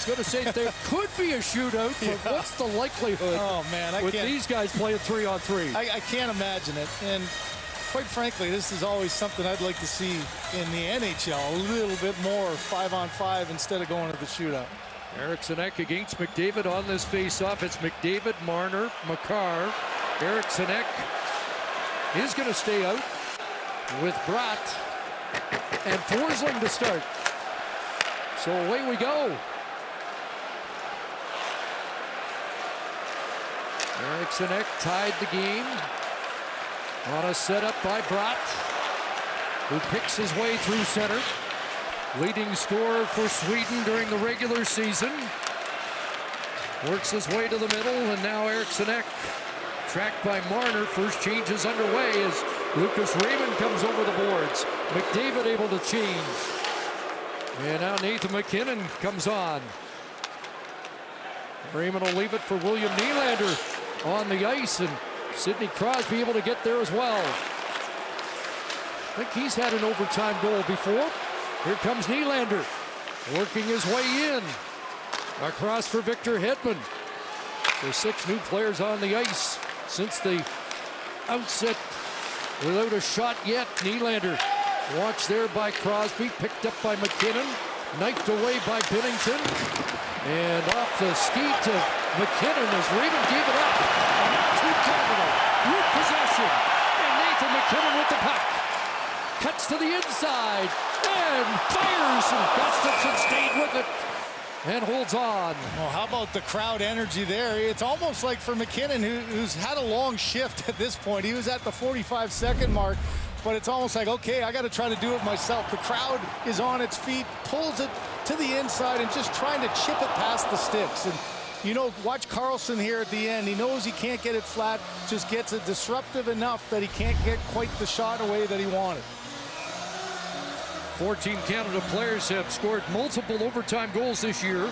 was going to say there could be a shootout, but what's the likelihood with these guys playing 3-on-3? I can't imagine it. And quite frankly, this is always something I'd like to see in the NHL. A little bit more 5-on-5 instead of going to the shootout. Eriksson Ek against McDavid on this face-off. It's McDavid, Marner, Makar. Eriksson Ek is going to stay out with Bratt and Forsling to start. So away we go. Eriksson Ek tied the game on a setup by Bratt, who picks his way through center. Leading scorer for Sweden during the regular season. Works his way to the middle, and now Eriksson Ek, tracked by Marner. First change is underway as Lucas Raymond comes over the boards. McDavid able to change. And now Nathan MacKinnon comes on. Raymond will leave it for William Nylander on the ice, and Sidney Crosby able to get there as well. I think he's had an overtime goal before. Here comes Nylander, working his way in. Across for Victor Hedman. There's 6 new players on the ice since the outset without a shot yet. Nylander watched there by Crosby, picked up by MacKinnon, knifed away by Binnington, and off the skeet of MacKinnon as Raymond gave it up. And now to Canada with possession, and Nathan MacKinnon with the puck. Cuts to the inside and fires, and Gustafsson stayed with it and holds on. Well, how about the crowd energy there? It's almost like for MacKinnon, who's had a long shift at this point. He was at the 45-second mark, but it's almost like, okay, I got to try to do it myself. The crowd is on its feet, pulls it to the inside, and just trying to chip it past the sticks. And you know, watch Carlson here at the end. He knows he can't get it flat, just gets it disruptive enough that he can't get quite the shot away that he wanted. 14 Canada players have scored multiple overtime goals this year.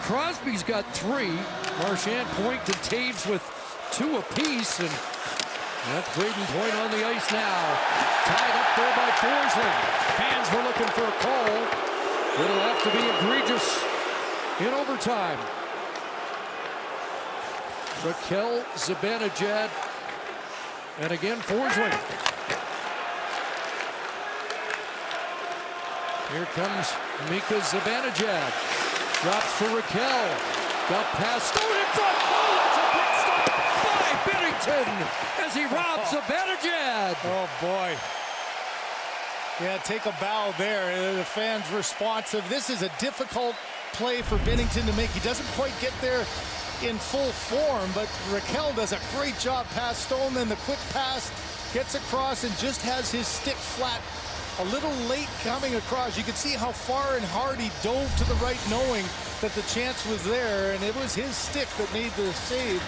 Crosby's got 3. Marchand, Point, and Taves with 2 apiece. And that's Braden Point on the ice now. Tied up there by Forsling. Fans were looking for a call. It'll have to be egregious in overtime. Raquel Zibanejad. And again, Forsling. Here comes Mika Zibanejad. Drops for Raquel. Got past Stone in front. Oh, that's a big stop by Binnington as he robs Zibanejad. Oh, boy. Yeah, take a bow there. The fans responsive. This is a difficult play for Binnington to make. He doesn't quite get there in full form, but Raquel does a great job past Stone. Then the quick pass gets across and just has his stick flat. A little late coming across. You can see how far and hard he dove to the right, knowing that the chance was there, and it was his stick that made the save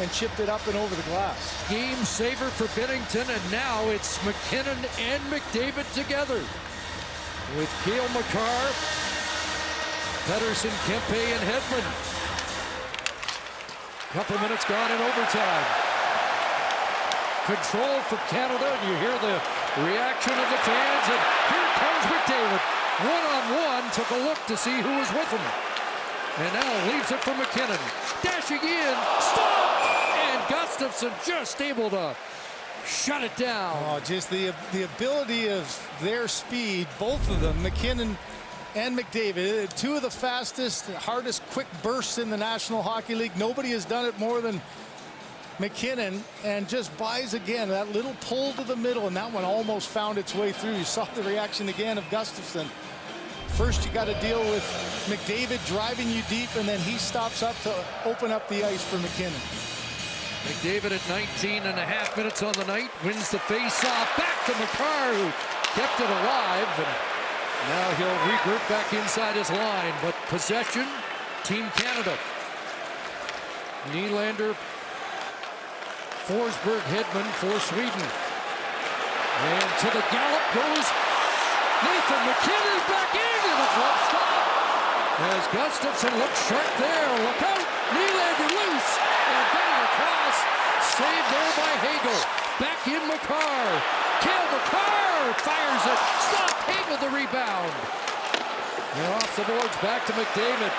and chipped it up and over the glass. Game saver for Binnington, and now it's MacKinnon and McDavid together. With Cale Makar, Pettersson, Kempe, and Hedman. Couple minutes gone in overtime. Control for Canada, and you hear the reaction of the fans, and here comes McDavid. One-on-one, took a look to see who was with him. And now leaves it for MacKinnon. Dashing in, stopped! And Gustafsson just able to shut it down. Oh, just the ability of their speed, both of them, MacKinnon and McDavid, 2 of the fastest, hardest quick bursts in the National Hockey League. Nobody has done it more than MacKinnon, and just buys again that little pull to the middle, and that one almost found its way through. You saw the reaction again of Gustafsson. First you got to deal with McDavid driving you deep, and then he stops up to open up the ice for MacKinnon. McDavid at 19.5 minutes on the night wins the face-off. Back to Makar, who kept it alive, and now he'll regroup back inside his line. But possession, Team Canada. Nylander, Forsberg, Hedman for Sweden. And to the gallop goes Nathan MacKinnon, back into the glove stop. As Gustafsson looks sharp there. Look out! Nylander loose and getting across. Saved there by Hagel. Back in Makar. Cale Makar fires it. Stop. Hagel the rebound. And off the boards back to McDavid.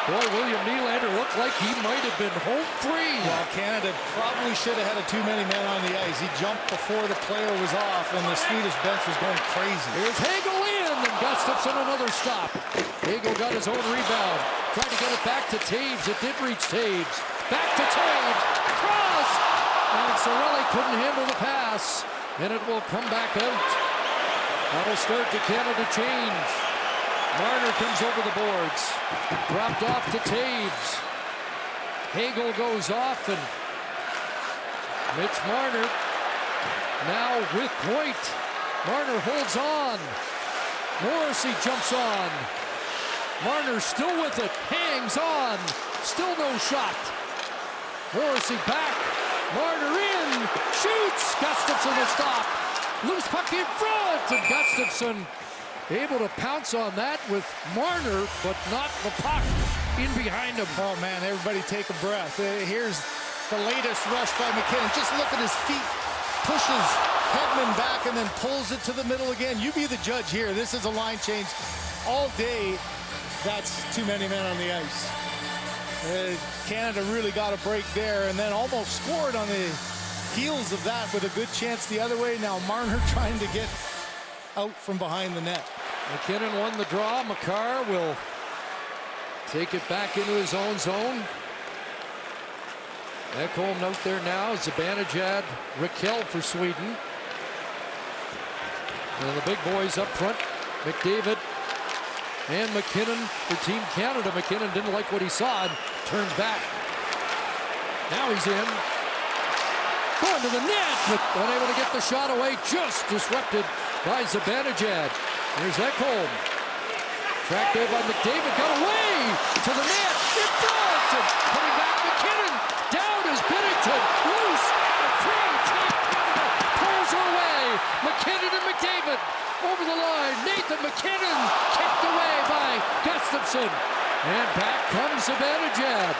Boy, William Nylander looked like he might have been home free. Well, Canada probably should have had too many men on the ice. He jumped before the player was off, and the Swedish bench was going crazy. Here's Hagel in, and Gustafsson another stop. Hagel got his own rebound. Tried to get it back to Taves. It did reach Taves. Back to Taves. Cross! And Cirelli couldn't handle the pass, and it will come back out. That'll start the Canada change. Marner comes over the boards. Dropped off to Taves. Hagel goes off, and Mitch Marner now with point. Marner holds on. Morrissey jumps on. Marner still with it. Hangs on. Still no shot. Morrissey back. Marner in. Shoots. Gustafsson will stop. Loose puck in front. And Gustafsson able to pounce on that with Marner, but not the puck in behind him. Oh, man, everybody take a breath. Here's the latest rush by McKinnon. Just look at his feet. Pushes Hedman back and then pulls it to the middle again. You be the judge here. This is a line change all day. That's too many men on the ice. Canada really got a break there and then almost scored on the heels of that with a good chance the other way. Now Marner trying to get out from behind the net. McKinnon won the draw. Makar will take it back into his own zone. Ekholm out there now. Zibanejad, Rakell for Sweden. And the big boys up front. McDavid and McKinnon for Team Canada. McKinnon didn't like what he saw and turned back. Now he's in. Going to the net, but unable to get the shot away. Just disrupted by Zibanejad. Here's Ekholm. Tracked there by McDavid. Got away to the net. In front. And coming back, McKinnon. Down is Binnington. Loose. A free tap. Pulls her away. McKinnon and McDavid over the line. Nathan McKinnon kicked away by Gustafsson. And back comes Zibanejad.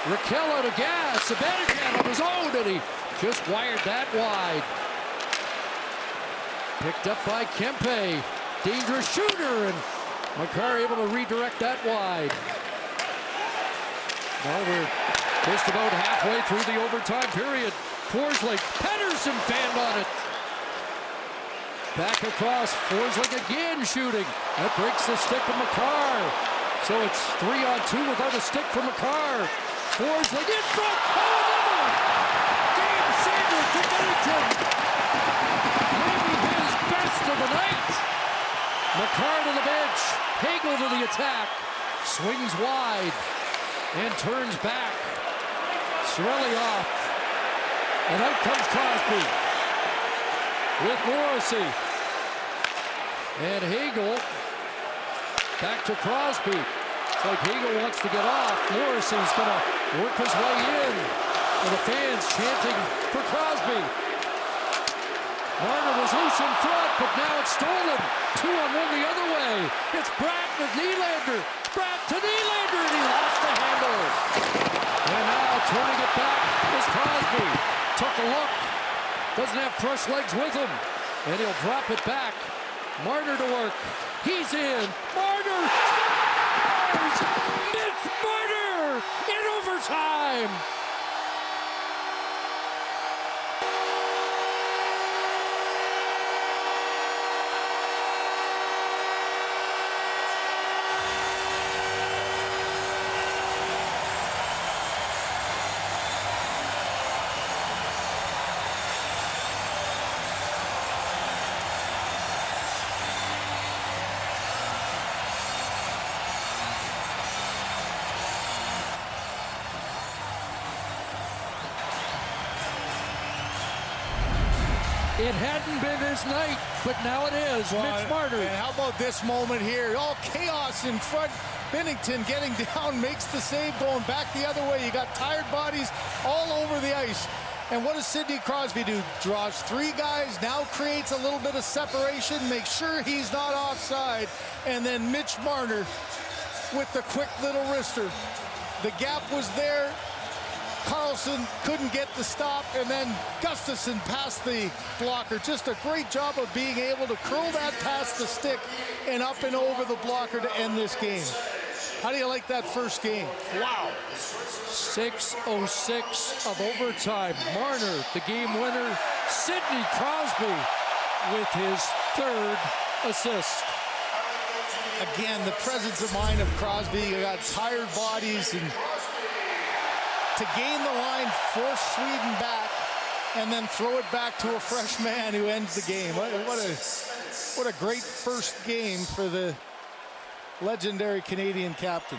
Rakell out of gas. Zibanejad on his own, and he just wired that wide. Picked up by Kempe. Dangerous shooter, and Makar able to redirect that wide. Now we're just about halfway through the overtime period. Forsling, Pettersson fanned on it. Back across, Forsling again shooting. That breaks the stick of Makar. So it's 3-on-2 without a stick for Makar. Forsling in front. Oh, another! Game saver to Binnington. Maybe his best of the night. Makar to the bench. Hagel to the attack. Swings wide and turns back. Cirelli off. And out comes Crosby with Morrissey. And Hagel back to Crosby. It's like Hagel wants to get off. Morrissey's going to work his way in. And the fans chanting for Crosby. Marner was loose in front, but now it's stolen. 2-on-1 the other way. It's Bratt with Nylander. Bratt to Nylander, and he lost the handle. And now turning it back is Crosby. Took a look. Doesn't have fresh legs with him. And he'll drop it back. Marner to work. He's in. Marner scores! Mitch Marner in overtime. It hadn't been his night, but now it is. Well, Mitch Marner. And how about this moment here? All chaos in front. Binnington getting down, makes the save, going back the other way. You got tired bodies all over the ice. And what does Sidney Crosby do? Draws 3 guys, now creates a little bit of separation, makes sure he's not offside. And then Mitch Marner with the quick little wrister. The gap was there. Carlson couldn't get the stop, and then Gustafsson passed the blocker. Just a great job of being able to curl that past the stick and up and over the blocker to end this game. How do you like that first game? Wow. 6:06 of overtime. Marner, the game winner. Sidney Crosby with his third assist. Again, the presence of mind of Crosby. You got tired bodies, and to gain the line, force Sweden back, and then throw it back to a fresh man who ends the game. What a great first game for the legendary Canadian captain.